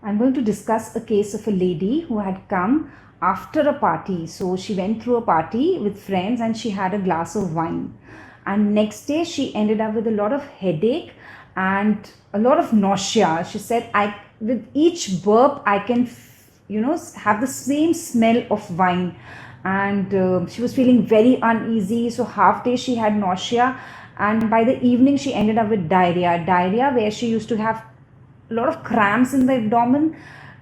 I'm going to discuss a case of a lady who had come after a party. So she went through a party with friends and she had a glass of wine. And next day she ended up with a lot of headache and a lot of nausea. She said, "I with each burp I can, have the same smell of wine." And she was feeling very uneasy. So half day she had nausea, and by the evening she ended up with diarrhea where she used to have a lot of cramps in the abdomen,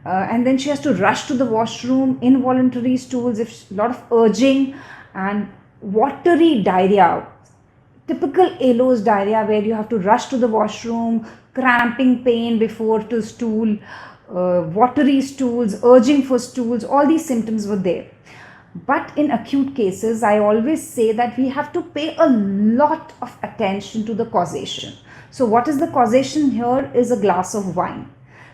and then she has to rush to the washroom, involuntary stools, if a lot of urging, and watery diarrhea, typical ALOS diarrhea where you have to rush to the washroom, cramping pain before to stool, watery stools, urging for stools. All these symptoms were there. But in acute cases, I always say that we have to pay a lot of attention to the causation. So what is the causation here is a glass of wine.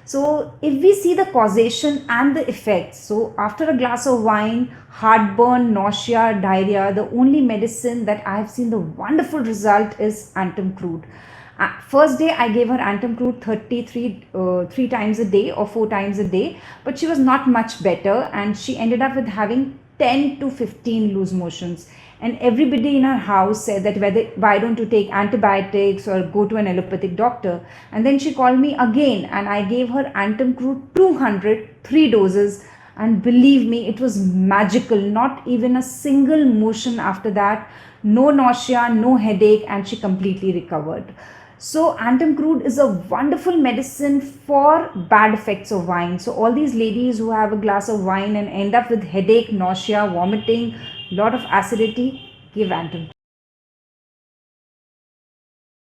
So if we see the causation and the effects, so after a glass of wine, heartburn, nausea, diarrhea, the only medicine that I have seen the wonderful result is Antum Crude. First day I gave her Antum Crude 3 times a day or 4 times a day, but she was not much better and she ended up with having 10 to 15 loose motions. And everybody in our house said that why don't you take antibiotics or go to an allopathic doctor. And then she called me again and I gave her Antum Crude 200, 3 doses, and believe me, it was magical. Not even a single motion after that, no nausea, no headache, and she completely recovered. So Antum Crude is a wonderful medicine for bad effects of wine. So all these ladies who have a glass of wine and end up with headache, nausea, vomiting, lot of acidity, give Antum Crude.